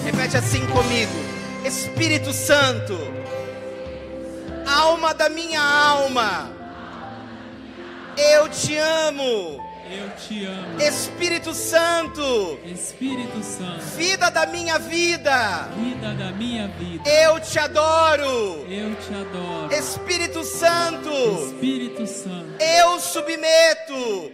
Repete assim comigo: Espírito Santo, alma da minha alma, eu te amo. Eu te amo. Espírito Santo, Espírito Santo, vida da minha vida, vida da minha vida, eu te adoro. eu te adoro. Espírito Santo, Espírito Santo, eu submeto eu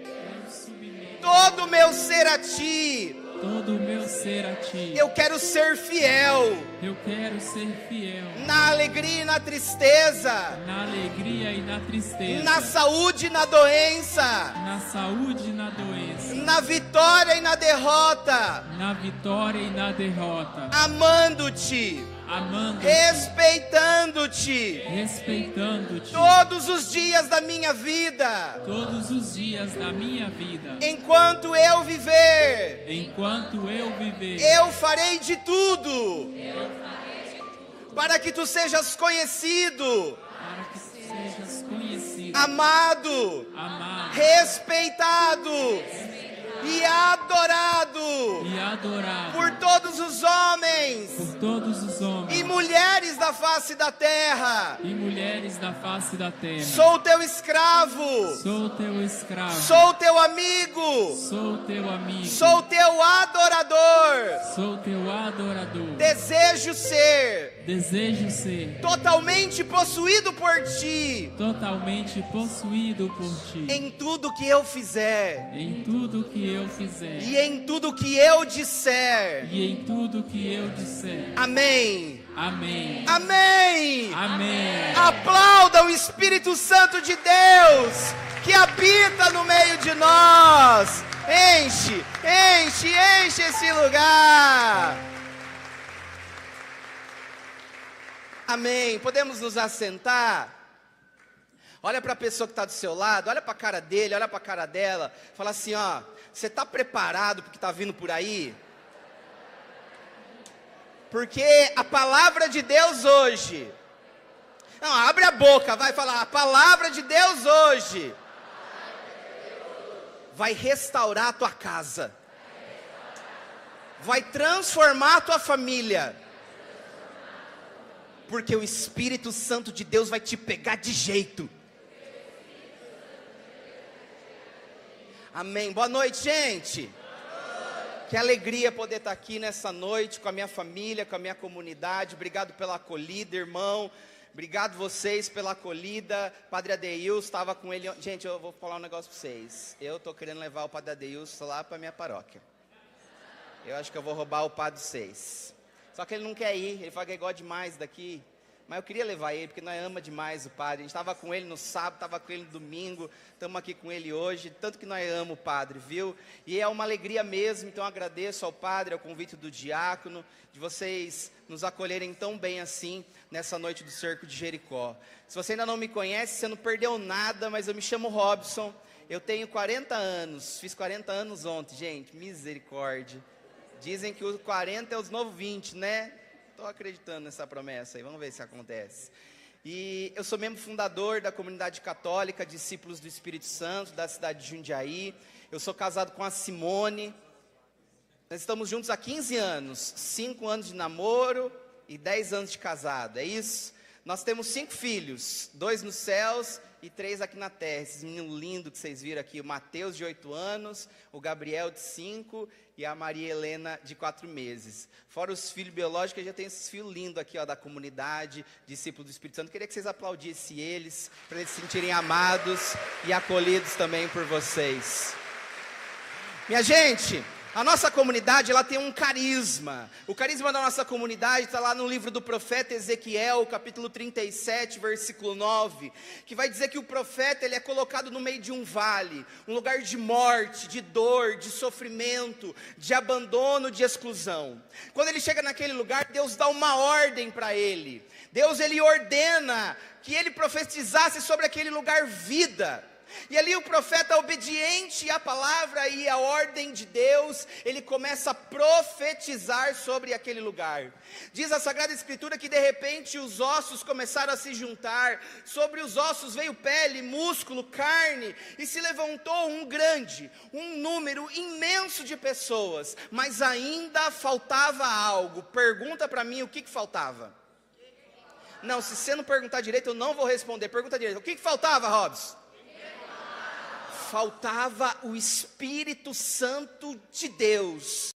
submeto todo o meu ser a ti. todo o meu ser a ti. Eu quero ser fiel Eu quero ser fiel na alegria e na tristeza, na alegria e na tristeza, na saúde e na doença, na saúde e na doença, na vitória e na derrota, na vitória e na derrota, amando-te, amando-te, respeitando-te respeitando-te todos os dias da minha vida. todos os dias da minha vida. Enquanto eu viver, Enquanto eu viver, eu farei de tudo para que tu sejas conhecido, para que sejas conhecido, amado, amado respeitado e adorado e adorado por todos os homens por todos os homens e mulheres da face da terra. e mulheres da face da terra. Sou teu escravo, Sou teu escravo, sou teu amigo, sou teu amigo, sou teu adorador. sou teu adorador. Desejo ser Desejo ser totalmente possuído por ti totalmente possuído por ti em tudo que eu fizer em tudo que eu fizer e em tudo que eu disser. e em tudo que eu disser. Amém. Amém. Amém. Amém. Aplauda o Espírito Santo de Deus que habita no meio de nós. Enche, enche, enche esse lugar. Amém. Podemos nos assentar? Olha para a pessoa que está do seu lado, olha para a cara dele, olha para a cara dela. Fala assim, ó, você está preparado porque está vindo por aí? Porque a palavra de Deus hoje... Não, abre a boca, vai falar. A palavra de Deus hoje vai restaurar a tua casa. Vai transformar a tua família. Porque o Espírito Santo de Deus vai te pegar de jeito. Amém. Boa noite, gente. Que alegria poder estar aqui nessa noite com a minha família, com a minha comunidade. Obrigado pela acolhida, irmão. Obrigado vocês pela acolhida. Padre Adeilson, estava com ele. Gente, eu vou falar um negócio para vocês. Eu estou querendo levar o Padre Adeilson lá para a minha paróquia. Eu acho que eu vou roubar o Padre 6. Só que ele não quer ir, ele fala que ele gosta demais daqui. Mas eu queria levar ele, porque nós amamos demais o Padre. A gente estava com ele no sábado, estava com ele no domingo, estamos aqui com ele hoje. Tanto que nós amamos o Padre, viu? E é uma alegria mesmo, então eu agradeço ao Padre, ao convite do diácono, de vocês nos acolherem tão bem assim, nessa noite do Cerco de Jericó. Se você ainda não me conhece, você não perdeu nada, mas eu me chamo Robson, eu tenho 40 anos, fiz 40 anos ontem, gente, misericórdia. Dizem que os 40 é os novos 20, né? Estou acreditando nessa promessa aí, vamos ver se acontece. E eu sou membro fundador da comunidade católica, discípulos do Espírito Santo, da cidade de Jundiaí. Eu sou casado com a Simone. Nós estamos juntos há 15 anos, 5 anos de namoro e 10 anos de casado, é isso? Nós temos 5 filhos, 2 nos céus e 3 aqui na terra. Esses meninos lindos que vocês viram aqui, o Mateus de 8 anos, o Gabriel de 5 e a Maria Helena de 4 meses. Fora os filhos biológicos, eu já tenho esses filhos lindos aqui, ó, da comunidade, discípulos do Espírito Santo. Queria que vocês aplaudissem eles, para eles se sentirem amados e acolhidos também por vocês. Minha gente, a nossa comunidade, ela tem um carisma. O carisma da nossa comunidade está lá no livro do profeta Ezequiel, capítulo 37, versículo 9, que vai dizer que o profeta, ele é colocado no meio de um vale, um lugar de morte, de dor, de sofrimento, de abandono, de exclusão. Quando ele chega naquele lugar, Deus dá uma ordem para ele. Deus, ele ordena que ele profetizasse sobre aquele lugar vida. E ali o profeta, obediente à palavra e à ordem de Deus, ele começa a profetizar sobre aquele lugar. Diz a Sagrada Escritura que de repente os ossos começaram a se juntar, sobre os ossos veio pele, músculo, carne, e se levantou um número imenso de pessoas, mas ainda faltava algo. Pergunta para mim o que faltava. Não, se você não perguntar direito eu não vou responder, pergunta direito, o que faltava, Robson? Faltava o Espírito Santo de Deus.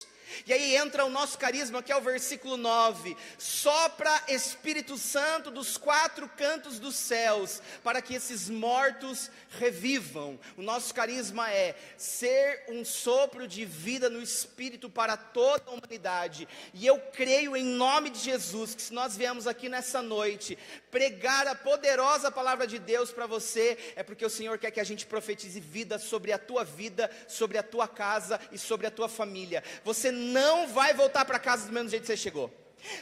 E aí entra o nosso carisma, que é o versículo 9: sopra Espírito Santo dos 4 cantos dos céus, para que esses mortos revivam. O nosso carisma é ser um sopro de vida no Espírito para toda a humanidade. E eu creio em nome de Jesus, que se nós viemos aqui nessa noite pregar a poderosa palavra de Deus para você, é porque o Senhor quer que a gente profetize vida sobre a tua vida, sobre a tua casa e sobre a tua família. Você não vai voltar para casa do mesmo jeito que você chegou.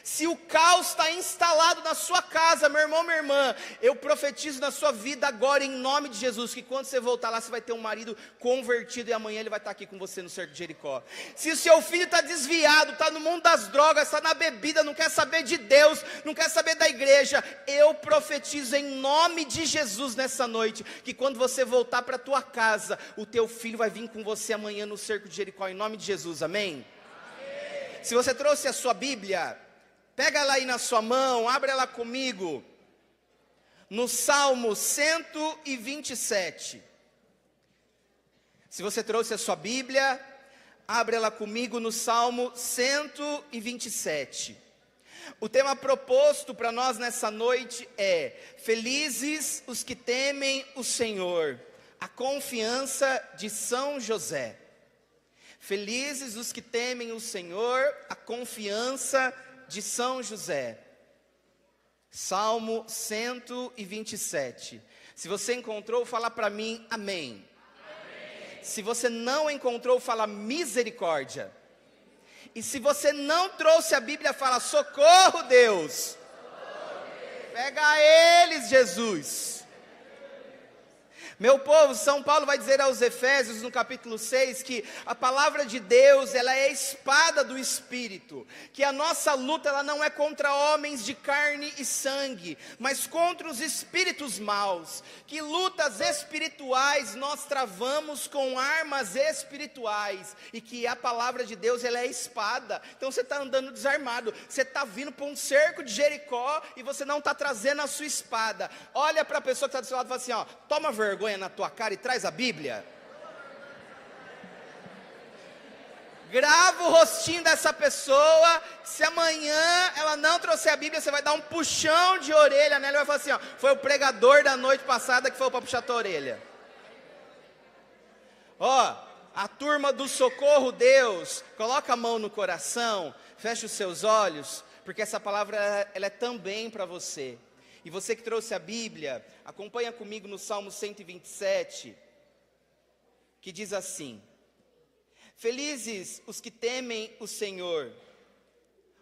Se o caos está instalado na sua casa, meu irmão, minha irmã, eu profetizo na sua vida agora em nome de Jesus, que quando você voltar lá, você vai ter um marido convertido e amanhã ele vai estar aqui com você no cerco de Jericó. Se o seu filho está desviado, está no mundo das drogas, está na bebida, não quer saber de Deus, não quer saber da igreja, eu profetizo em nome de Jesus nessa noite, que quando você voltar para a tua casa, o teu filho vai vir com você amanhã no cerco de Jericó, em nome de Jesus, amém? Se você trouxe a sua Bíblia, pega ela aí na sua mão, abre ela comigo, no Salmo 127. Se você trouxe a sua Bíblia, abre ela comigo no Salmo 127. O tema proposto para nós nessa noite é: felizes os que temem o Senhor, a confiança de São José. Felizes os que temem o Senhor, a confiança de São José. Salmo 127. Se você encontrou, fala para mim, amém. Amém. Se você não encontrou, fala misericórdia. E se você não trouxe a Bíblia, fala socorro, Deus. Pega eles, Jesus. Meu povo, São Paulo vai dizer aos Efésios no capítulo 6 que a palavra de Deus, ela é a espada do Espírito, que a nossa luta ela não é contra homens de carne e sangue, mas contra os espíritos maus, que lutas espirituais nós travamos com armas espirituais, e que a palavra de Deus ela é a espada. Então você está andando desarmado, você está vindo para um cerco de Jericó e você não está trazendo a sua espada. Olha para a pessoa que está do seu lado e fala assim, ó, toma vergonha na tua cara e traz a Bíblia. Grava o rostinho dessa pessoa. Se amanhã ela não trouxer a Bíblia, você vai dar um puxão de orelha nela e vai falar assim, ó, foi o pregador da noite passada que foi para puxar a tua orelha. Ó, a turma do socorro, Deus, coloca a mão no coração, fecha os seus olhos, porque essa palavra ela é também para você. E você que trouxe a Bíblia, acompanha comigo no Salmo 127, que diz assim: felizes os que temem o Senhor,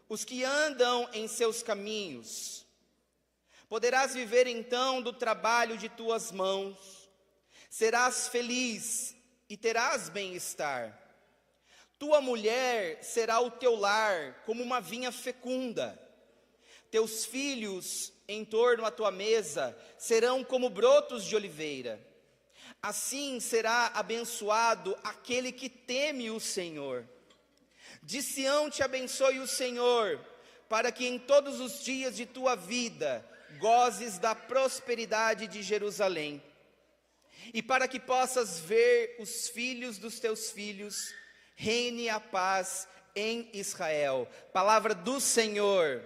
os que andam em seus caminhos. Poderás viver então do trabalho de tuas mãos, serás feliz e terás bem-estar. Tua mulher será o teu lar como uma vinha fecunda, teus filhos em torno à tua mesa serão como brotos de oliveira. Assim será abençoado aquele que teme o Senhor. De Sião te abençoe o Senhor, para que em todos os dias de tua vida gozes da prosperidade de Jerusalém, e para que possas ver os filhos dos teus filhos, reine a paz em Israel. Palavra do Senhor.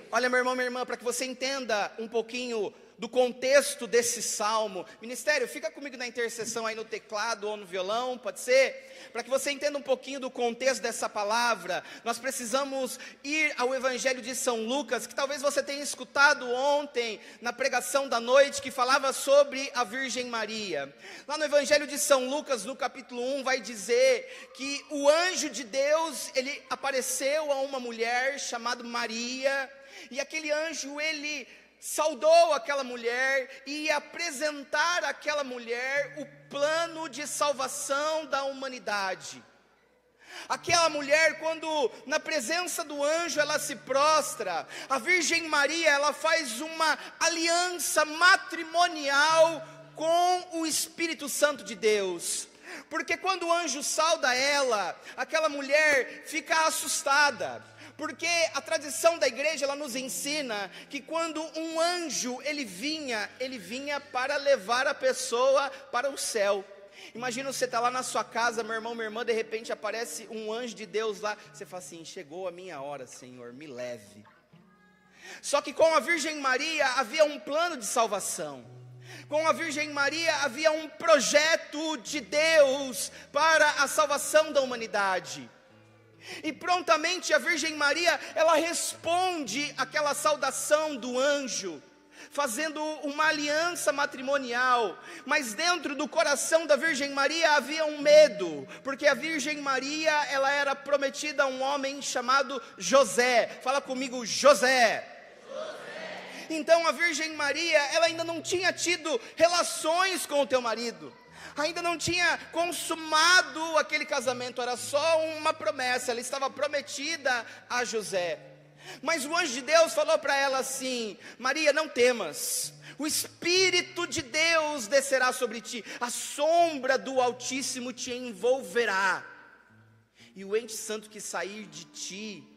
Olha, meu irmão, minha irmã, para que você entenda um pouquinho do contexto desse salmo. Ministério, fica comigo na intercessão aí no teclado ou no violão, pode ser? Para que você entenda um pouquinho do contexto dessa palavra, nós precisamos ir ao Evangelho de São Lucas, que talvez você tenha escutado ontem, na pregação da noite, que falava sobre a Virgem Maria. Lá no Evangelho de São Lucas, no capítulo 1, vai dizer que o anjo de Deus, ele apareceu a uma mulher chamada Maria, e aquele anjo, ele saudou aquela mulher e ia apresentar àquela mulher o plano de salvação da humanidade. Aquela mulher, quando na presença do anjo ela se prostra, a Virgem Maria, ela faz uma aliança matrimonial com o Espírito Santo de Deus. Porque quando o anjo sauda ela, aquela mulher fica assustada. Porque a tradição da igreja, ela nos ensina que quando um anjo, ele vinha para levar a pessoa para o céu. Imagina você estar lá na sua casa, meu irmão, minha irmã, de repente aparece um anjo de Deus lá. Você fala assim, chegou a minha hora, Senhor, me leve. Só que com a Virgem Maria havia um plano de salvação. Com a Virgem Maria havia um projeto de Deus para a salvação da humanidade. E prontamente a Virgem Maria, ela responde àquela saudação do anjo, fazendo uma aliança matrimonial. Mas dentro do coração da Virgem Maria havia um medo, porque a Virgem Maria, ela era prometida a um homem chamado José. Fala comigo, José. Então a Virgem Maria, ela ainda não tinha tido relações com o teu marido, ainda não tinha consumado aquele casamento, era só uma promessa, ela estava prometida a José. Mas o anjo de Deus falou para ela assim: Maria, não temas, o Espírito de Deus descerá sobre ti, a sombra do Altíssimo te envolverá, e o ente santo que sair de ti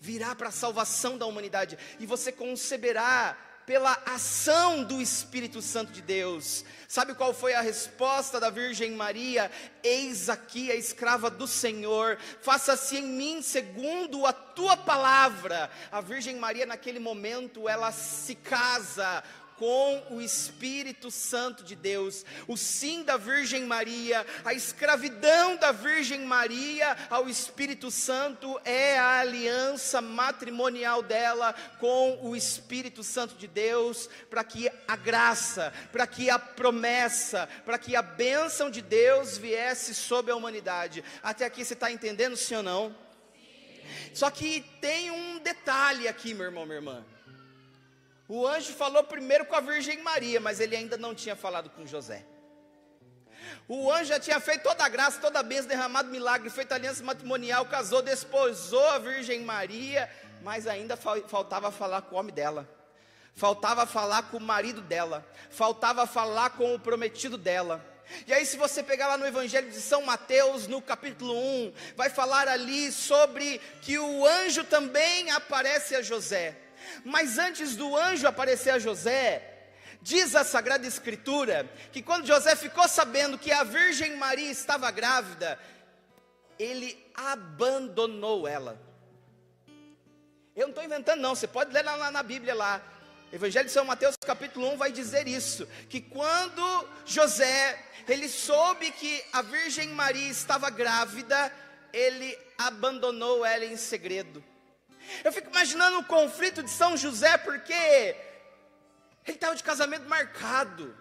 virá para a salvação da humanidade, e você conceberá pela ação do Espírito Santo de Deus. Sabe qual foi a resposta da Virgem Maria? Eis aqui a escrava do Senhor, faça-se em mim segundo a tua palavra. A Virgem Maria naquele momento, ela se casa com o Espírito Santo de Deus. O sim da Virgem Maria, a escravidão da Virgem Maria ao Espírito Santo é a aliança matrimonial dela com o Espírito Santo de Deus, para que a graça, para que a promessa, para que a bênção de Deus viesse sobre a humanidade. Até aqui você está entendendo, sim ou não? Sim. Só que tem um detalhe aqui, meu irmão, minha irmã. O anjo falou primeiro com a Virgem Maria, mas ele ainda não tinha falado com José. O anjo já tinha feito toda a graça, toda a bênção, derramado milagre, feito aliança matrimonial, casou, desposou a Virgem Maria, mas ainda faltava falar com o homem dela, faltava falar com o marido dela, faltava falar com o prometido dela. E aí, se você pegar lá no Evangelho de São Mateus, no capítulo 1, vai falar ali sobre que o anjo também aparece a José. Mas antes do anjo aparecer a José, diz a Sagrada Escritura, que quando José ficou sabendo que a Virgem Maria estava grávida, ele abandonou ela. Eu não estou inventando não, você pode ler lá na Bíblia lá, Evangelho de São Mateus capítulo 1 vai dizer isso, que quando José, ele soube que a Virgem Maria estava grávida, ele abandonou ela em segredo. Eu fico imaginando o conflito de São José, porque ele estava de casamento marcado,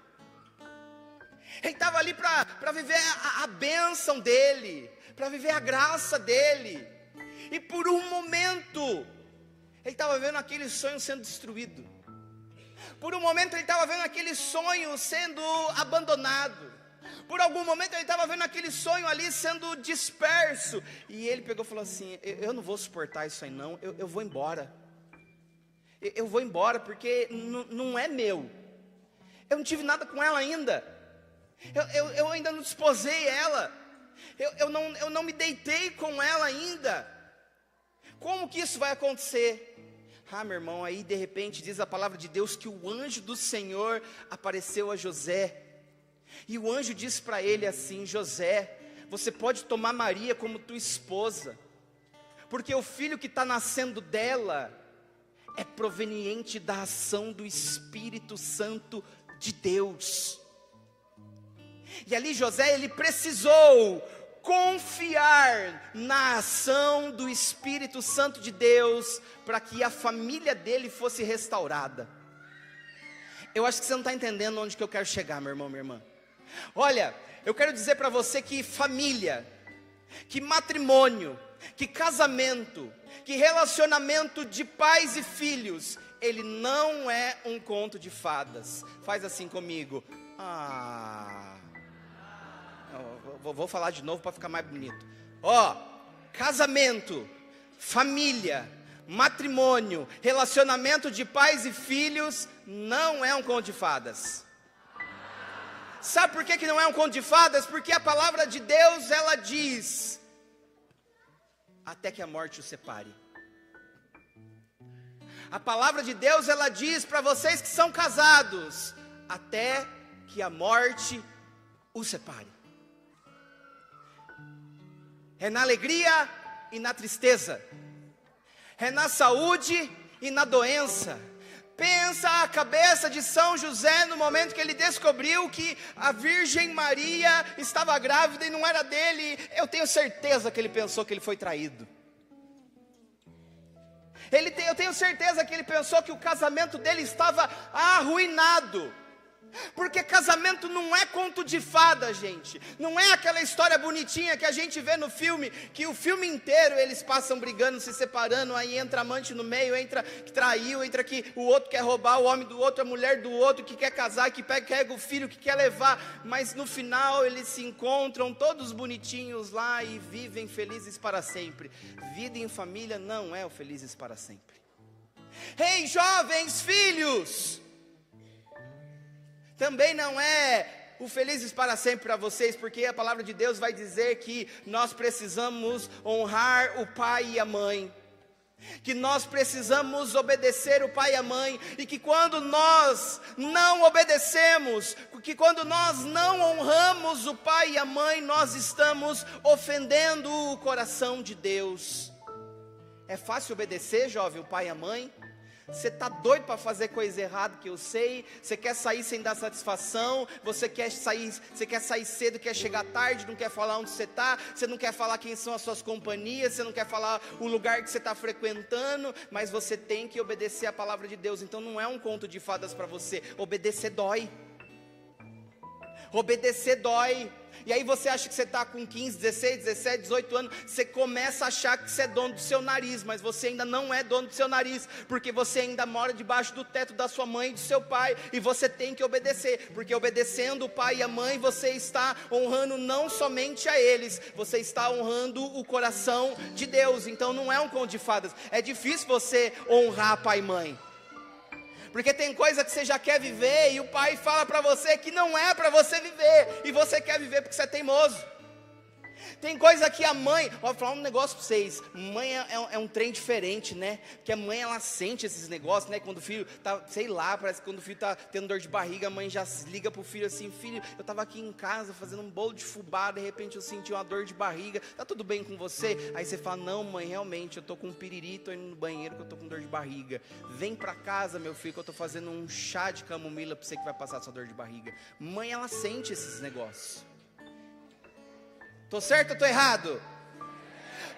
ele estava ali para viver a bênção dele, para viver a graça dele, e por um momento, ele estava vendo aquele sonho sendo destruído, por um momento ele estava vendo aquele sonho sendo abandonado, por algum momento ele estava vendo aquele sonho ali sendo disperso, e ele pegou e falou assim: eu não vou suportar isso aí não, eu vou embora, eu vou embora, porque não é meu, eu não tive nada com ela ainda, eu ainda não desposei ela, eu não me deitei com ela ainda, como que isso vai acontecer? Ah, meu irmão, aí de repente diz a palavra de Deus que o anjo do Senhor apareceu a José, e o anjo disse para ele assim: José, você pode tomar Maria como tua esposa, porque o filho que está nascendo dela é proveniente da ação do Espírito Santo de Deus. E ali José, ele precisou confiar na ação do Espírito Santo de Deus, para que a família dele fosse restaurada. Eu acho que você não está entendendo onde que eu quero chegar, meu irmão, minha irmã. Olha, eu quero dizer para você que família, que matrimônio, que casamento, que relacionamento de pais e filhos, ele não é um conto de fadas. Faz assim comigo. Vou falar de novo para ficar mais bonito. Casamento, família, matrimônio, relacionamento de pais e filhos, não é um conto de fadas. Sabe por que não é um conto de fadas? Porque a palavra de Deus, ela diz: até que a morte o separe. A palavra de Deus, ela diz para vocês que são casados: até que a morte o separe. É na alegria e na tristeza, é na saúde e na doença. Pensa a cabeça de São José no momento que ele descobriu que a Virgem Maria estava grávida e não era dele. Eu tenho certeza que ele pensou que ele foi traído. Eu tenho certeza que ele pensou que o casamento dele estava arruinado. Porque casamento não é conto de fada, gente. Não é aquela história bonitinha que a gente vê no filme, que o filme inteiro eles passam brigando, se separando, aí entra amante no meio, entra que traiu, entra que o outro quer roubar o homem do outro, a mulher do outro, que quer casar, que pega o filho, que quer levar. Mas no final eles se encontram todos bonitinhos lá e vivem felizes para sempre. Vida em família não é o felizes para sempre. Ei, jovens filhos! Também não é o felizes para sempre para vocês, porque a palavra de Deus vai dizer que nós precisamos honrar o pai e a mãe, que nós precisamos obedecer o pai e a mãe, e que quando nós não obedecemos, que quando nós não honramos o pai e a mãe, nós estamos ofendendo o coração de Deus. É fácil obedecer, jovem, o pai e a mãe? Você está doido para fazer coisa errada, que eu sei. Você quer sair sem dar satisfação. Você quer sair cedo, quer chegar tarde, não quer falar onde você está. Você não quer falar quem são as suas companhias. Você não quer falar o lugar que você está frequentando. Mas você tem que obedecer a palavra de Deus. Então não é um conto de fadas para você. Obedecer dói. Obedecer dói. E aí você acha que você está com 15, 16, 17, 18 anos, você começa a achar que você é dono do seu nariz, mas você ainda não é dono do seu nariz, porque você ainda mora debaixo do teto da sua mãe e do seu pai, e você tem que obedecer, porque obedecendo o pai e a mãe, você está honrando não somente a eles, você está honrando o coração de Deus. Então não é um conto de fadas. É difícil você honrar pai e mãe, porque tem coisa que você já quer viver e o pai fala para você que não é para você viver, e você quer viver porque você é teimoso. Tem coisa que a mãe, vou falar um negócio para vocês, mãe é um trem diferente, né? Porque a mãe, ela sente esses negócios, né? Quando o filho tá, sei lá, parece que quando o filho tá tendo dor de barriga, a mãe já liga pro filho assim: filho, eu tava aqui em casa fazendo um bolo de fubá, de repente eu senti uma dor de barriga, tá tudo bem com você? Aí você fala: não, mãe, realmente, eu tô com um piriri, tô indo no banheiro que eu tô com dor de barriga. Vem pra casa, meu filho, que eu tô fazendo um chá de camomila pra você que vai passar sua dor de barriga. Mãe, ela sente esses negócios. Estou certo ou estou errado?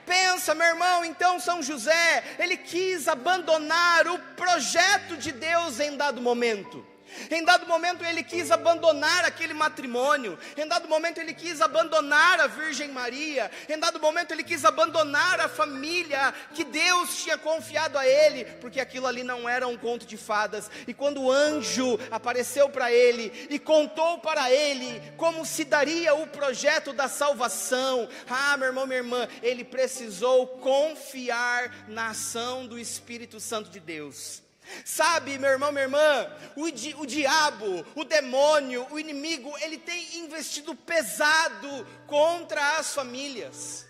Pensa, meu irmão, então São José, ele quis abandonar o projeto de Deus em dado momento. Em dado momento ele quis abandonar aquele matrimônio. Em dado momento ele quis abandonar a Virgem Maria. Em dado momento ele quis abandonar a família que Deus tinha confiado a ele, porque aquilo ali não era um conto de fadas. E quando o anjo apareceu para ele e contou para ele como se daria o projeto da salvação, meu irmão, minha irmã, ele precisou confiar na ação do Espírito Santo de Deus. Sabe, meu irmão, minha irmã, o diabo, o demônio, o inimigo, ele tem investido pesado contra as famílias.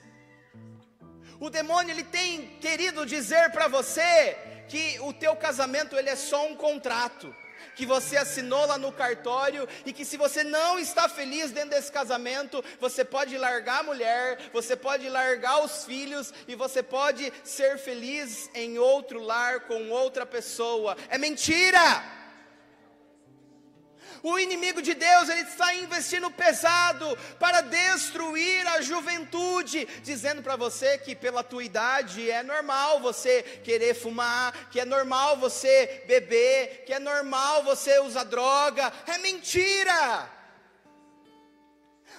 O demônio, ele tem querido dizer para você que o teu casamento, ele é só um contrato que você assinou lá no cartório, e que se você não está feliz dentro desse casamento, você pode largar a mulher, você pode largar os filhos, e você pode ser feliz em outro lar com outra pessoa. É mentira! O inimigo de Deus, ele está investindo pesado para destruir a juventude, dizendo para você que pela tua idade é normal você querer fumar, que é normal você beber, que é normal você usar droga. É mentira!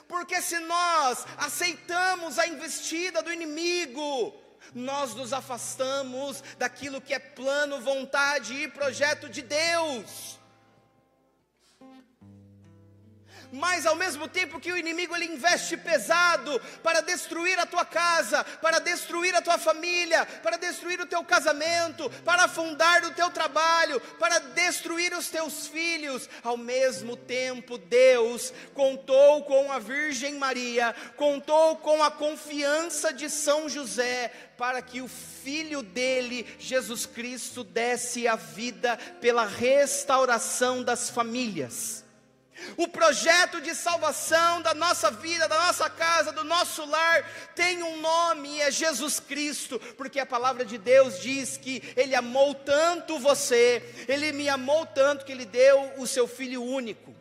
Porque se nós aceitamos a investida do inimigo, nós nos afastamos daquilo que é plano, vontade e projeto de Deus. Mas ao mesmo tempo que o inimigo ele investe pesado para destruir a tua casa, para destruir a tua família, para destruir o teu casamento, para afundar o teu trabalho, para destruir os teus filhos, ao mesmo tempo Deus contou com a Virgem Maria, contou com a confiança de São José, para que o filho dele, Jesus Cristo, desse a vida pela restauração das famílias. O projeto de salvação da nossa vida, da nossa casa, do nosso lar, tem um nome e é Jesus Cristo, porque a palavra de Deus diz que Ele amou tanto você, Ele me amou tanto que Ele deu o seu Filho único,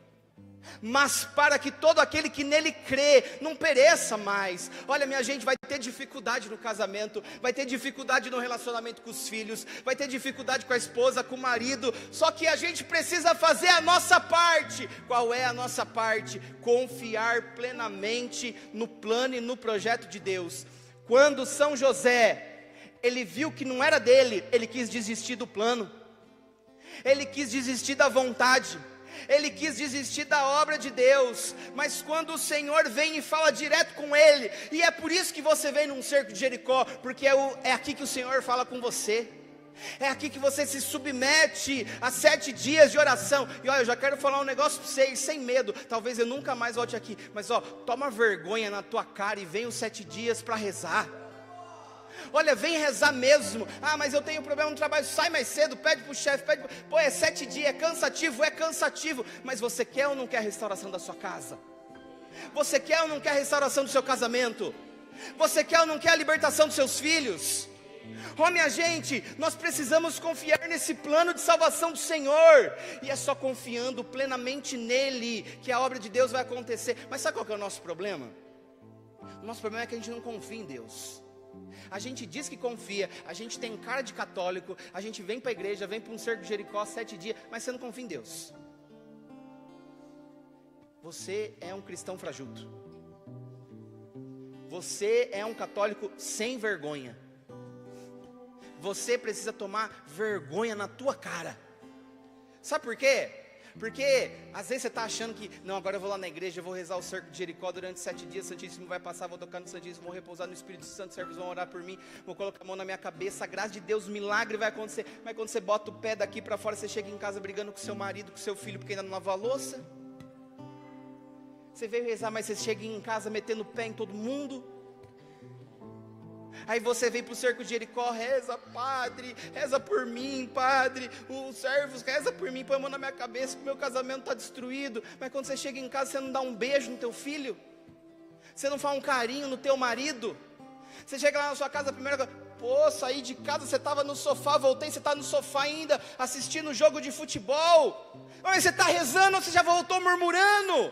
mas para que todo aquele que nele crê, não pereça mais. Olha minha gente, vai ter dificuldade no casamento, vai ter dificuldade no relacionamento com os filhos, vai ter dificuldade com a esposa, com o marido, só que a gente precisa fazer a nossa parte. Qual é a nossa parte? Confiar plenamente no plano e no projeto de Deus. Quando São José, ele viu que não era dele, ele quis desistir do plano, ele quis desistir da vontade, ele quis desistir da obra de Deus, mas quando o Senhor vem e fala direto com ele, e é por isso que você vem num cerco de Jericó, porque é aqui que o Senhor fala com você, é aqui que você se submete a 7 dias de oração. E olha, eu já quero falar um negócio para vocês, sem medo, talvez eu nunca mais volte aqui, mas ó, toma vergonha na tua cara e vem os 7 dias para rezar. Olha, vem rezar mesmo. Ah, mas eu tenho problema no trabalho. Sai mais cedo, pede para o chefe, pô, é 7 dias, é cansativo. Mas você quer ou não quer a restauração da sua casa? Você quer ou não quer a restauração do seu casamento? Você quer ou não quer a libertação dos seus filhos? Oh minha gente, nós precisamos confiar nesse plano de salvação do Senhor, e é só confiando plenamente nele que a obra de Deus vai acontecer. Mas sabe qual que é o nosso problema? O nosso problema é que a gente não confia em Deus. A gente diz que confia, a gente tem cara de católico, a gente vem para a igreja, vem para um cerco de Jericó 7 dias, mas você não confia em Deus. Você é um cristão fajuto. Você é um católico sem vergonha. Você precisa tomar vergonha na tua cara. Sabe por quê? Porque às vezes você está achando que, não, agora eu vou lá na igreja, eu vou rezar o cerco de Jericó durante 7 dias, o Santíssimo vai passar, vou tocar no Santíssimo, vou repousar no Espírito Santo, os servos vão orar por mim, vou colocar a mão na minha cabeça, a graça de Deus, o milagre vai acontecer. Mas quando você bota o pé daqui para fora, você chega em casa brigando com seu marido, com seu filho, porque ainda não lavou a louça. Você veio rezar, mas você chega em casa metendo o pé em todo mundo. Aí você vem para o cerco de Jericó, reza, padre, reza por mim, padre, os servos, reza por mim, põe a mão na minha cabeça, que o meu casamento está destruído. Mas quando você chega em casa, você não dá um beijo no teu filho, você não faz um carinho no teu marido. Você chega lá na sua casa, a primeira coisa, pô, saí de casa, você estava no sofá, voltei, você está no sofá ainda, assistindo jogo de futebol. Mas você está rezando ou você já voltou murmurando?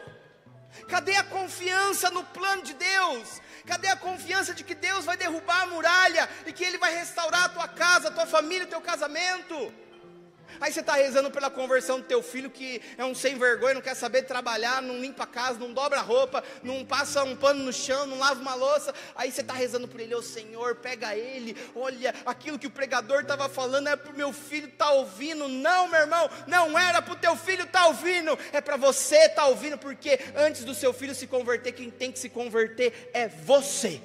Cadê a confiança no plano de Deus? Cadê a confiança de que Deus vai derrubar a muralha e que Ele vai restaurar a tua casa, a tua família, o teu casamento? Aí você está rezando pela conversão do teu filho, que é um sem vergonha, não quer saber trabalhar, não limpa a casa, não dobra a roupa, não passa um pano no chão, não lava uma louça. Aí você está rezando por ele, ô Senhor, pega ele, olha, aquilo que o pregador estava falando é para o meu filho estar ouvindo. Não, meu irmão, não era para o teu filho estar ouvindo, é para você estar ouvindo, porque antes do seu filho se converter, quem tem que se converter é você.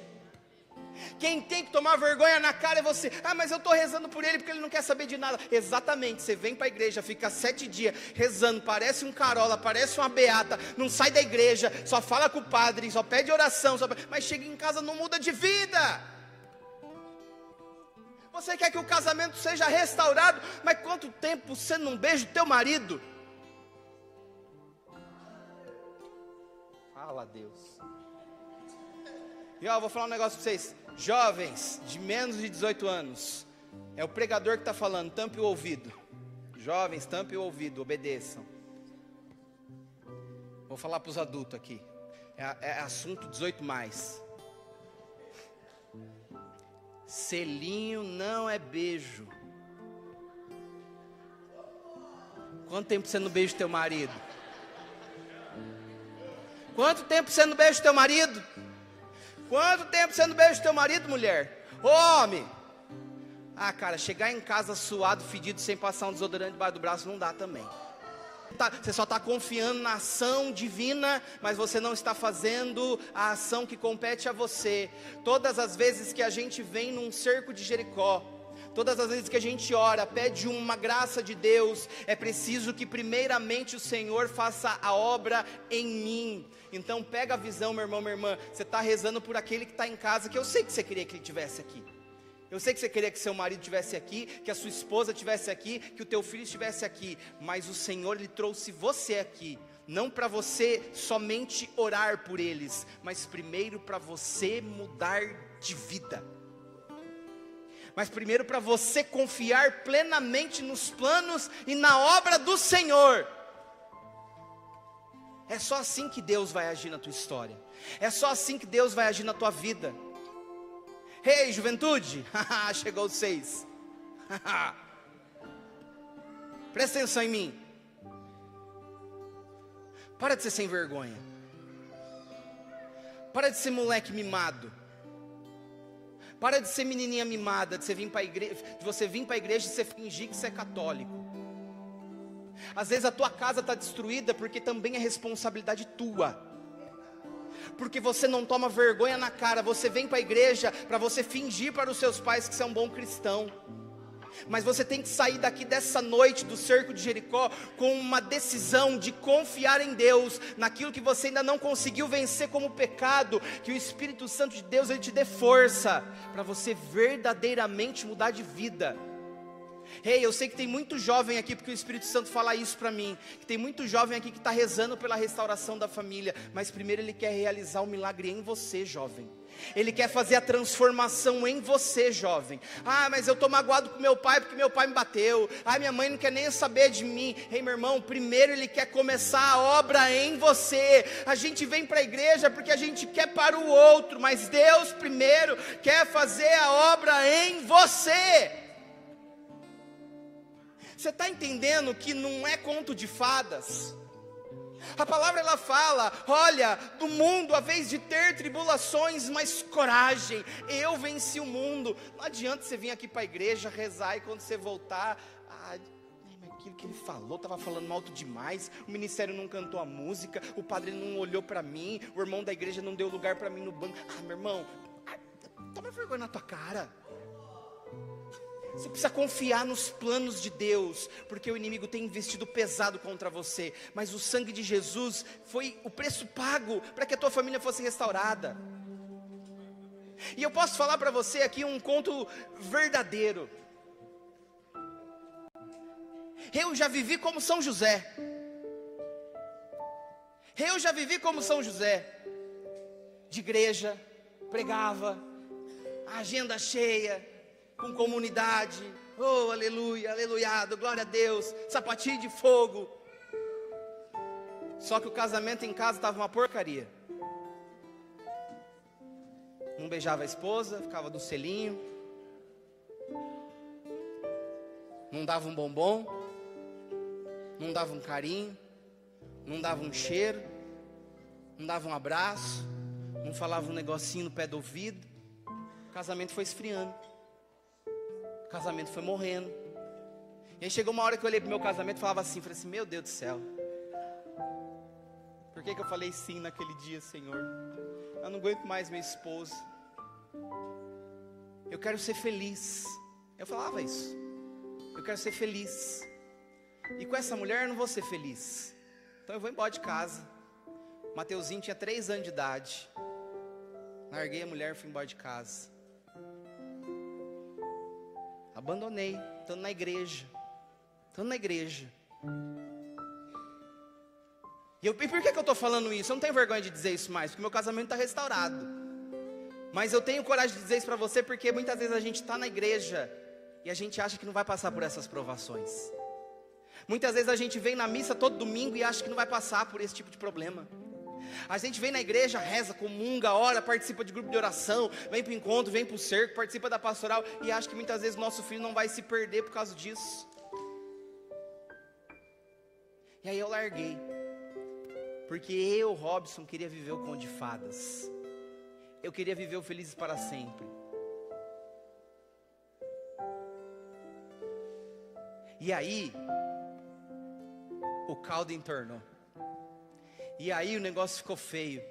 Quem tem que tomar vergonha na cara é você. Ah, mas eu estou rezando por ele porque ele não quer saber de nada. Exatamente, você vem para a igreja, fica 7 dias rezando, parece um carola, parece uma beata, não sai da igreja, só fala com o padre, só pede oração, mas chega em casa não muda de vida. Você quer que o casamento seja restaurado, mas quanto tempo você não beija o teu marido? Fala, Deus. E ó, eu vou falar um negócio para vocês. Jovens de menos de 18 anos, é o pregador que está falando, tampe o ouvido. Jovens, tampe o ouvido, obedeçam. Vou falar para os adultos aqui, é assunto 18+. Selinho não é beijo. Quanto tempo você não beija o teu marido? Quanto tempo você não beija o teu marido? Quanto tempo você não beija o teu marido, mulher? Homem! Ah, cara, chegar em casa suado, fedido, sem passar um desodorante debaixo do braço, não dá também. Você só está confiando na ação divina, mas você não está fazendo a ação que compete a você. Todas as vezes que a gente vem num cerco de Jericó, todas as vezes que a gente ora, pede uma graça de Deus, é preciso que primeiramente o Senhor faça a obra em mim. Então pega a visão, meu irmão, minha irmã. Você está rezando por aquele que está em casa, que eu sei que você queria que ele estivesse aqui. Eu sei que você queria que seu marido estivesse aqui, que a sua esposa estivesse aqui, que o teu filho estivesse aqui. Mas o Senhor, Ele trouxe você aqui, não para você somente orar por eles, mas primeiro para você mudar de vida. Mas primeiro para você confiar plenamente nos planos e na obra do Senhor. É só assim que Deus vai agir na tua história. É só assim que Deus vai agir na tua vida. Ei, juventude, chegou os 6. Presta atenção em mim. Para de ser sem vergonha. Para de ser moleque mimado. Para de ser menininha mimada, de você vir para a igreja e você fingir que você é católico. Às vezes a tua casa está destruída porque também é responsabilidade tua. Porque você não toma vergonha na cara. Você vem para a igreja para você fingir para os seus pais que você é um bom cristão. Mas você tem que sair daqui dessa noite do cerco de Jericó com uma decisão de confiar em Deus, naquilo que você ainda não conseguiu vencer como pecado, que o Espírito Santo de Deus Ele te dê força para você verdadeiramente mudar de vida. Ei, eu sei que tem muito jovem aqui, porque o Espírito Santo fala isso para mim, que tem muito jovem aqui que está rezando pela restauração da família, mas primeiro ele quer realizar o milagre em você, jovem. Ele quer fazer a transformação em você, jovem. Ah, mas eu estou magoado com meu pai porque meu pai me bateu. Ah, minha mãe não quer nem saber de mim. Ei, meu irmão, primeiro ele quer começar a obra em você. A gente vem para a igreja porque a gente quer para o outro, mas Deus primeiro quer fazer a obra em você. Você está entendendo que não é conto de fadas? A palavra ela fala, olha, do mundo a vez de ter tribulações, mas coragem, eu venci o mundo. Não adianta você vir aqui para a igreja, rezar e quando você voltar, aquilo que ele falou, estava falando alto demais, o ministério não cantou a música, o padre não olhou para mim, o irmão da igreja não deu lugar para mim no banco. Meu irmão, toma vergonha na tua cara. Você precisa confiar nos planos de Deus, porque o inimigo tem investido pesado contra você, mas o sangue de Jesus foi o preço pago para que a tua família fosse restaurada. E eu posso falar para você aqui um conto verdadeiro. Eu já vivi como São José. De igreja, pregava, agenda cheia, com comunidade, oh aleluia, aleluiado, glória a Deus, sapatinho de fogo. Só que o casamento em casa estava uma porcaria. Não beijava a esposa, ficava do selinho, não dava um bombom, não dava um carinho, não dava um cheiro, não dava um abraço, não falava um negocinho no pé do ouvido. O casamento foi esfriando. O casamento foi morrendo. E aí chegou uma hora que eu olhei para o meu casamento e falei assim, meu Deus do céu, por que eu falei sim naquele dia, Senhor? Eu não aguento mais minha esposa, eu quero ser feliz. Eu falava isso, eu quero ser feliz, e com essa mulher eu não vou ser feliz, então eu vou embora de casa. Mateuzinho tinha 3 anos de idade, larguei a mulher e fui embora de casa. Abandonei, estando na igreja. E por que eu estou falando isso? Eu não tenho vergonha de dizer isso mais, porque meu casamento está restaurado. Mas eu tenho coragem de dizer isso para você, porque muitas vezes a gente está na igreja e a gente acha que não vai passar por essas provações. Muitas vezes a gente vem na missa todo domingo e acha que não vai passar por esse tipo de problema. A gente vem na igreja, reza, comunga, ora, participa de grupo de oração, vem para o encontro, vem para o cerco, participa da pastoral e acha que muitas vezes nosso filho não vai se perder por causa disso. E aí eu larguei, porque eu, Robson, queria viver o conto de fadas. Eu queria viver o Felizes para Sempre. E aí, o caldo entornou. E aí o negócio ficou feio.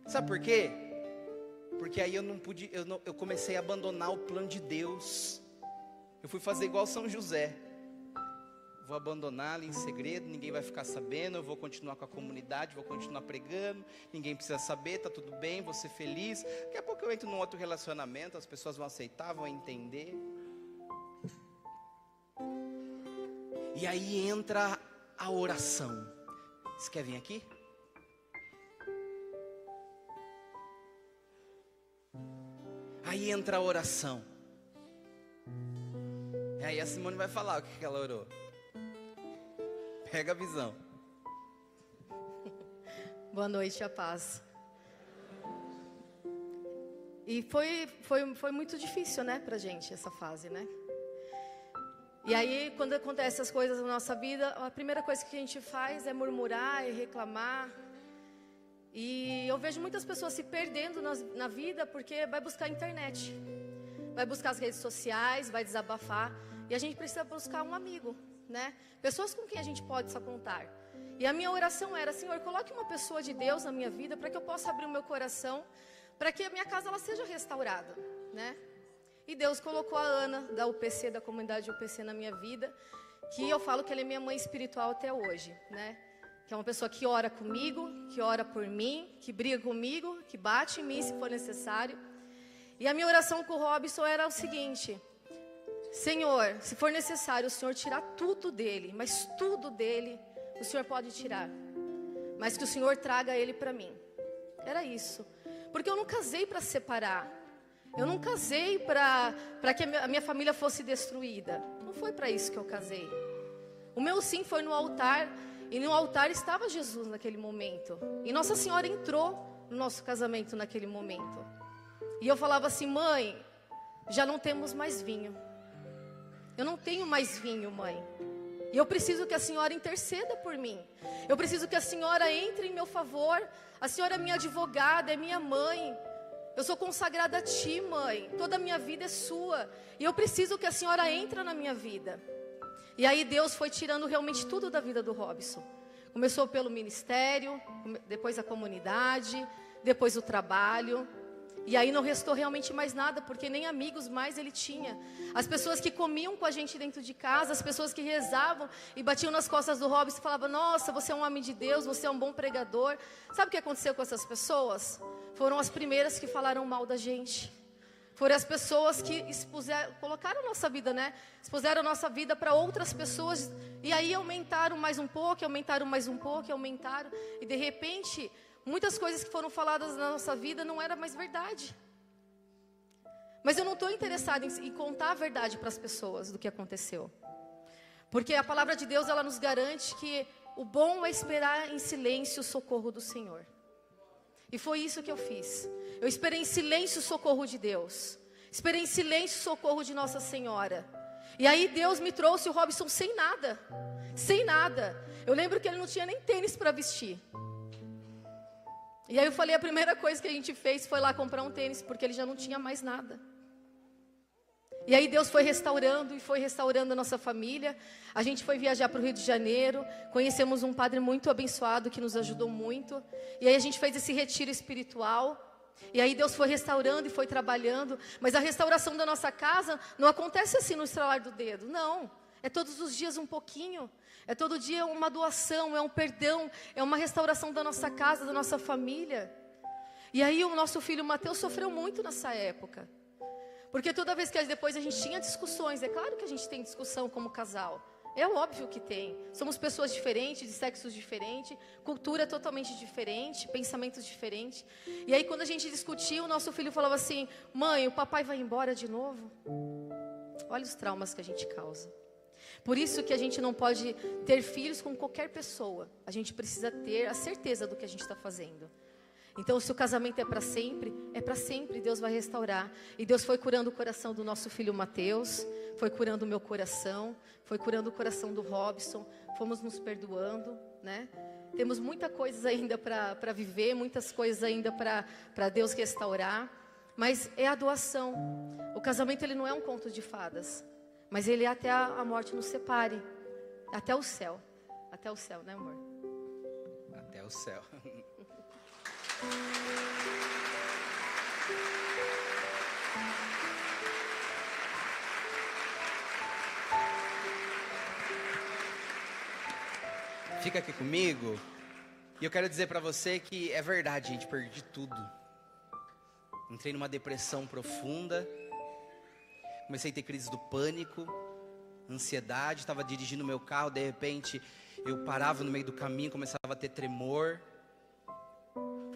Sabe por quê? Porque aí eu comecei a abandonar o plano de Deus. Eu fui fazer igual São José. Vou abandoná-lo em segredo, ninguém vai ficar sabendo. Eu vou continuar com a comunidade, vou continuar pregando. Ninguém precisa saber, tá tudo bem, vou ser feliz. Daqui a pouco eu entro num outro relacionamento, as pessoas vão aceitar, vão entender. E aí entra a oração. Você quer vir aqui? Aí entra a oração. E aí a Simone vai falar o que ela orou. Pega a visão. Boa noite, a paz. E foi muito difícil, né, pra gente essa fase, né? E aí, quando acontecem as coisas na nossa vida, a primeira coisa que a gente faz é murmurar, é reclamar. E eu vejo muitas pessoas se perdendo na vida porque vai buscar a internet, vai buscar as redes sociais, vai desabafar. E a gente precisa buscar um amigo, né? Pessoas com quem a gente pode só contar. E a minha oração era: Senhor, coloque uma pessoa de Deus na minha vida para que eu possa abrir o meu coração, para que a minha casa ela seja restaurada, né? E Deus colocou a Ana, da UPC, da comunidade UPC na minha vida, que eu falo que ela é minha mãe espiritual até hoje, né? Que é uma pessoa que ora comigo, que ora por mim, que briga comigo, que bate em mim se for necessário. E a minha oração com o Robson era o seguinte: Senhor, se for necessário o Senhor tirar tudo dele, mas tudo dele o Senhor pode tirar, mas que o Senhor traga ele para mim. Era isso. Porque eu não casei para separar. Eu não casei para que a minha família fosse destruída. Não foi para isso que eu casei. O meu sim foi no altar. E no altar estava Jesus naquele momento. E Nossa Senhora entrou no nosso casamento naquele momento. E eu falava assim: mãe, já não temos mais vinho. Eu não tenho mais vinho, mãe. E eu preciso que a senhora interceda por mim. Eu preciso que a senhora entre em meu favor. A senhora é minha advogada, é minha mãe. Eu sou consagrada a ti, mãe. Toda a minha vida é sua. E eu preciso que a senhora entre na minha vida. E aí Deus foi tirando realmente tudo da vida do Robson. Começou pelo ministério, depois a comunidade, depois o trabalho. E aí não restou realmente mais nada, porque nem amigos mais ele tinha. As pessoas que comiam com a gente dentro de casa, as pessoas que rezavam e batiam nas costas do Robson e falavam: nossa, você é um homem de Deus, você é um bom pregador. Sabe o que aconteceu com essas pessoas? Foram as primeiras que falaram mal da gente. Foram as pessoas que colocaram a nossa vida, né? Expuseram a nossa vida para outras pessoas. E aí aumentaram mais um pouco, aumentaram mais um pouco, aumentaram. E de repente, muitas coisas que foram faladas na nossa vida não era mais verdade. Mas eu não estou interessada em contar a verdade para as pessoas do que aconteceu. Porque a palavra de Deus, ela nos garante que o bom é esperar em silêncio o socorro do Senhor. E foi isso que eu fiz. Eu esperei em silêncio o socorro de Deus. Esperei em silêncio o socorro de Nossa Senhora. E aí Deus me trouxe o Robson sem nada. Sem nada. Eu lembro que ele não tinha nem tênis para vestir. E aí eu falei, a primeira coisa que a gente fez foi lá comprar um tênis, porque ele já não tinha mais nada. E aí Deus foi restaurando e foi restaurando a nossa família. A gente foi viajar para o Rio de Janeiro. Conhecemos um padre muito abençoado que nos ajudou muito. E aí a gente fez esse retiro espiritual. E aí Deus foi restaurando e foi trabalhando. Mas a restauração da nossa casa não acontece assim no estralar do dedo. Não, é todos os dias um pouquinho. É todo dia uma doação, é um perdão. É uma restauração da nossa casa, da nossa família. E aí o nosso filho Mateus sofreu muito nessa época. Porque toda vez que depois a gente tinha discussões, é claro que a gente tem discussão como casal. É óbvio que tem. Somos pessoas diferentes, de sexos diferentes, cultura totalmente diferente, pensamentos diferentes. E aí quando a gente discutia, o nosso filho falava assim: mãe, o papai vai embora de novo? Olha os traumas que a gente causa. Por isso que a gente não pode ter filhos com qualquer pessoa. A gente precisa ter a certeza do que a gente está fazendo. Então, se o casamento é para sempre, Deus vai restaurar. E Deus foi curando o coração do nosso filho Mateus, foi curando o meu coração, foi curando o coração do Robson, fomos nos perdoando, né? Temos muita coisa ainda para viver, muitas coisas ainda para Deus restaurar, mas é a doação. O casamento ele não é um conto de fadas, mas ele é até a morte nos separe. Até o céu. Até o céu, né, amor? Até o céu. Fica aqui comigo. E eu quero dizer pra você que é verdade, gente, perdi tudo. Entrei numa depressão profunda. Comecei a ter crise do pânico, ansiedade. Estava dirigindo meu carro, de repente eu parava no meio do caminho, começava a ter tremor.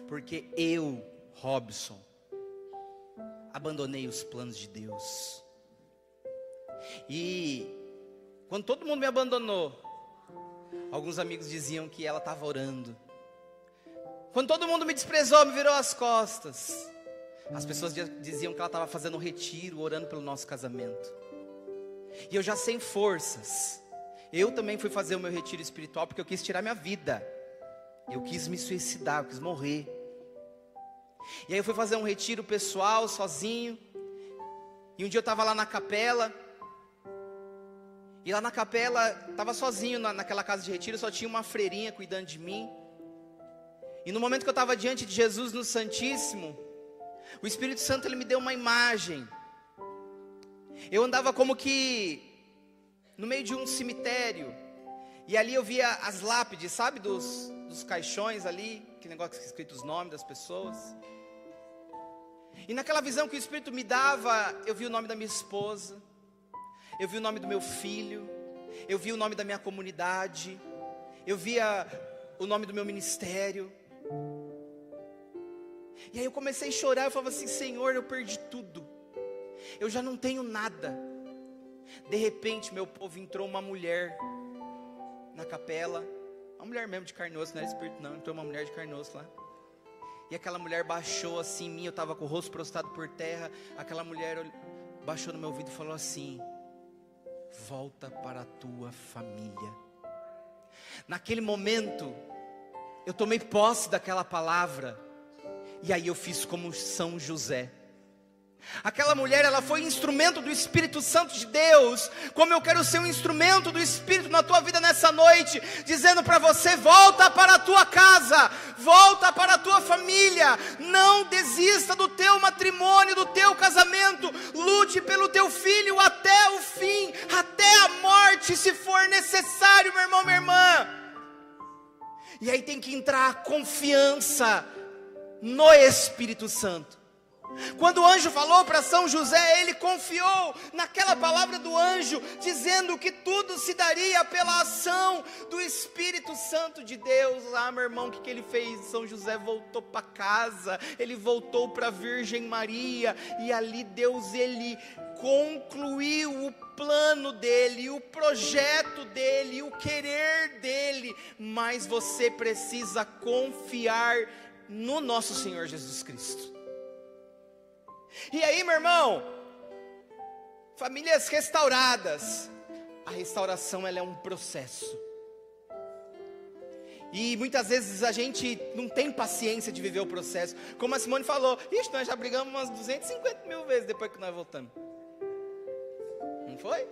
Porque eu, Robson, abandonei os planos de Deus. E quando todo mundo me abandonou, alguns amigos diziam que ela estava orando. Quando todo mundo me desprezou, me virou as costas, as pessoas diziam que ela estava fazendo um retiro, orando pelo nosso casamento. E eu já sem forças, eu também fui fazer o meu retiro espiritual porque eu quis tirar minha vida. Eu quis me suicidar, eu quis morrer. E aí eu fui fazer um retiro pessoal, sozinho. E um dia eu estava lá na capela. E lá na capela, estava sozinho naquela casa de retiro, só tinha uma freirinha cuidando de mim. E no momento que eu estava diante de Jesus no Santíssimo, o Espírito Santo ele me deu uma imagem. Eu andava como que no meio de um cemitério. E ali eu via as lápides, sabe, dos caixões ali, aquele negócio que escrito os nomes das pessoas. E naquela visão que o Espírito me dava, eu vi o nome da minha esposa, eu vi o nome do meu filho, eu vi o nome da minha comunidade, eu via o nome do meu ministério. E aí eu comecei a chorar, eu falava assim: Senhor, eu perdi tudo, eu já não tenho nada. De repente, meu povo, entrou uma mulher na capela, uma mulher mesmo de carne e osso, não era espírito não, entrou uma mulher de carne e osso lá. E aquela mulher baixou assim em mim, eu estava com o rosto prostrado por terra. Aquela mulher baixou no meu ouvido e falou assim: volta para a tua família. Naquele momento, eu tomei posse daquela palavra. E aí eu fiz como São José. Aquela mulher, ela foi instrumento do Espírito Santo de Deus, como eu quero ser um instrumento do Espírito na tua vida nessa noite, dizendo para você: volta para a tua casa, volta para a tua família, não desista do teu matrimônio, do teu casamento, lute pelo teu filho até o fim, até a morte, se for necessário, meu irmão, minha irmã. E aí tem que entrar a confiança no Espírito Santo. Quando o anjo falou para São José, ele confiou naquela palavra do anjo, dizendo que tudo se daria pela ação do Espírito Santo de Deus. Lá, meu irmão, o que ele fez? São José voltou para casa, ele voltou para a Virgem Maria, e ali Deus, ele concluiu o plano dele, o projeto dele, o querer dele. Mas você precisa confiar no nosso Senhor Jesus Cristo. E aí, meu irmão, famílias restauradas, a restauração ela é um processo. E muitas vezes a gente não tem paciência de viver o processo. Como a Simone falou, nós já brigamos umas 250 mil vezes depois que nós voltamos. Não foi?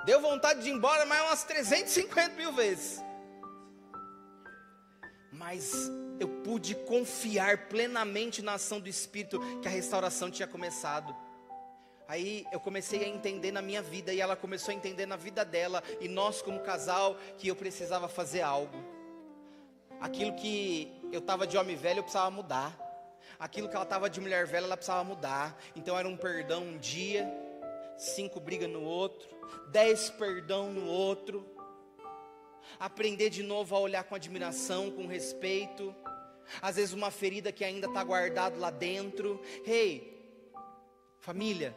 Deu vontade de ir embora mais umas 350 mil vezes. Mas eu pude confiar plenamente na ação do Espírito, que a restauração tinha começado. Aí eu comecei a entender na minha vida, e ela começou a entender na vida dela, e nós como casal, que eu precisava fazer algo. Aquilo que eu estava de homem velho, eu precisava mudar. Aquilo que ela estava de mulher velha, ela precisava mudar. Então era um perdão um dia, 5 brigas no outro, 10 perdão no outro. Aprender de novo a olhar com admiração, com respeito. Às vezes uma ferida que ainda está guardada lá dentro. Família,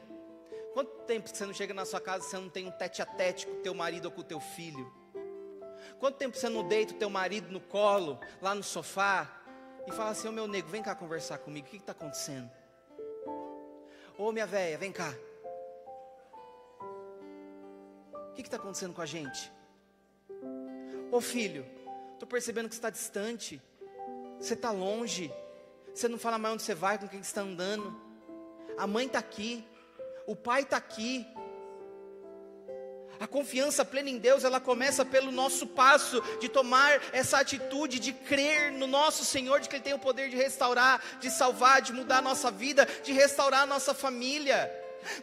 quanto tempo você não chega na sua casa e você não tem um tete-a-tete com o teu marido ou com o teu filho? Quanto tempo você não deita o teu marido no colo, lá no sofá, e fala assim: ô meu nego, vem cá conversar comigo, o que está acontecendo? Ô minha velha, vem cá, o que está acontecendo com a gente? Ô filho, estou percebendo que você está distante, você está longe, você não fala mais onde você vai, com quem você está andando. A mãe está aqui, o pai está aqui. A confiança plena em Deus, ela começa pelo nosso passo, de tomar essa atitude, de crer no nosso Senhor, de que Ele tem o poder de restaurar, de salvar, de mudar a nossa vida, de restaurar a nossa família.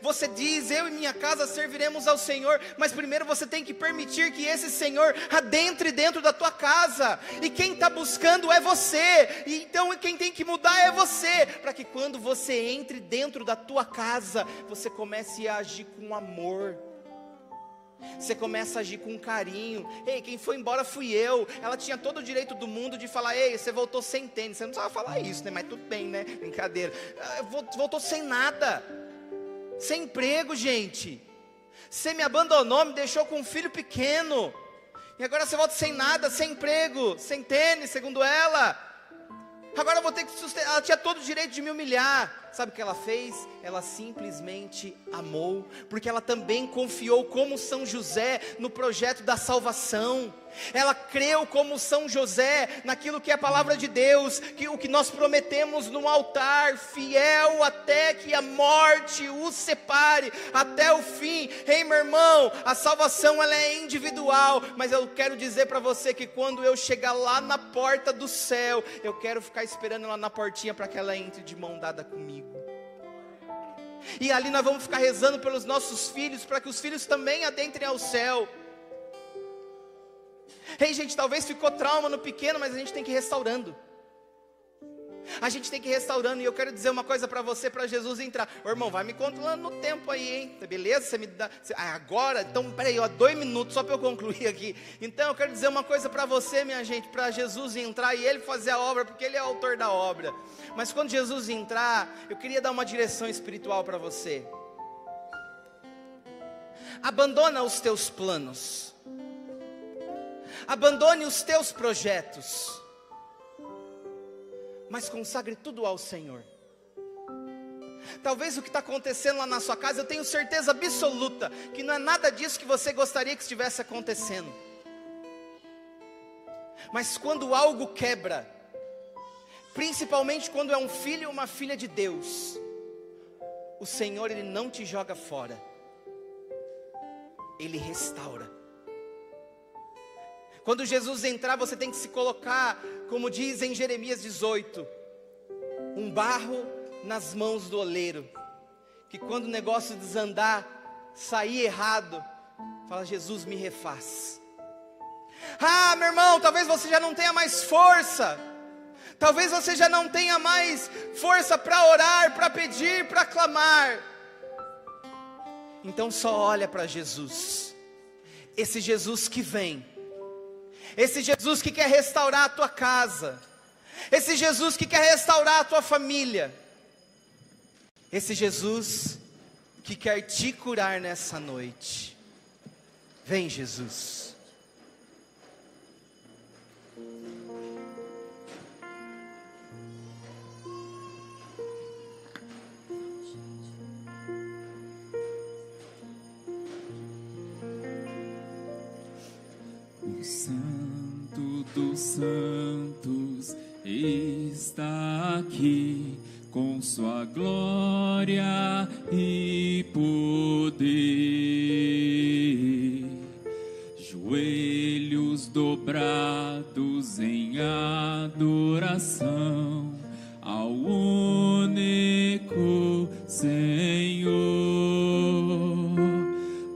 Você diz, eu e minha casa serviremos ao Senhor, mas primeiro você tem que permitir que esse Senhor adentre dentro da tua casa, e quem está buscando é você, e então quem tem que mudar é você, para que quando você entre dentro da tua casa, você comece a agir com amor, você começa a agir com carinho. Ei, quem foi embora fui eu. Ela tinha todo o direito do mundo de falar, ei, você voltou sem tênis. Você não precisava falar isso, né? Mas tudo bem, né? Brincadeira. Voltou sem nada, sem emprego, gente. Você me abandonou, me deixou com um filho pequeno, e agora você volta sem nada, sem emprego, sem tênis, segundo ela. Agora eu vou ter que sustentar. Ela tinha todo o direito de me humilhar. Sabe o que ela fez? Ela simplesmente amou, porque ela também confiou como São José no projeto da salvação. Ela creu como São José naquilo que é a palavra de Deus, que o que nós prometemos no altar, fiel até que a morte os separe, até o fim. Ei, meu irmão, a salvação ela é individual, mas eu quero dizer para você que quando eu chegar lá na porta do céu, eu quero ficar esperando ela na portinha para que ela entre de mão dada comigo. E ali nós vamos ficar rezando pelos nossos filhos, para que os filhos também adentrem ao céu. Ei, gente, talvez ficou trauma no pequeno, mas a gente tem que ir restaurando. A gente tem que ir restaurando. E eu quero dizer uma coisa para você, para Jesus entrar. Ô, irmão, vai me controlando no tempo aí, hein? Beleza? Você me dá... agora? Então, peraí, 2 minutos só para eu concluir aqui. Então, eu quero dizer uma coisa para você, minha gente, para Jesus entrar e Ele fazer a obra, porque Ele é o autor da obra. Mas quando Jesus entrar, eu queria dar uma direção espiritual para você. Abandona os teus planos. Abandone os teus projetos, mas consagre tudo ao Senhor. Talvez o que está acontecendo lá na sua casa, eu tenho certeza absoluta que não é nada disso que você gostaria que estivesse acontecendo. Mas quando algo quebra, principalmente quando é um filho ou uma filha de Deus, o Senhor, Ele não te joga fora, Ele restaura. Quando Jesus entrar, você tem que se colocar, como diz em Jeremias 18, um barro nas mãos do oleiro, que quando o negócio desandar, sair errado, fala, Jesus, me refaz. Ah, meu irmão, talvez você já não tenha mais força, talvez você já não tenha mais força para orar, para pedir, para clamar. Então só olha para Jesus, esse Jesus que vem, esse Jesus que quer restaurar a tua casa, esse Jesus que quer restaurar a tua família, esse Jesus que quer te curar nessa noite. Vem, Jesus. O Santo dos Santos está aqui, com sua glória e poder. Joelhos dobrados em adoração ao único Senhor.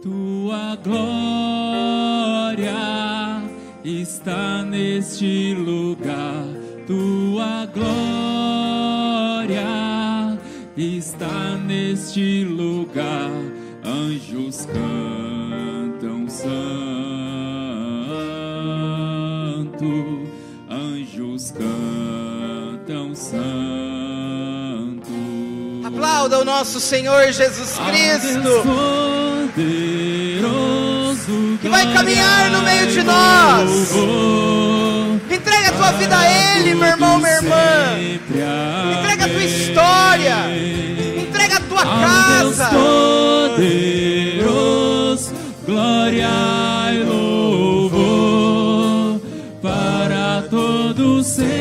Tua glória está neste lugar, tua glória está neste lugar. Anjos cantam santo, anjos cantam santo. Aplauda o nosso Senhor Jesus Cristo, que vai caminhar no meio de nós. Entrega a tua vida a Ele, meu irmão, minha irmã. Entrega a tua história, entrega a tua casa. Poderoso, glória e louvor para todos sempre.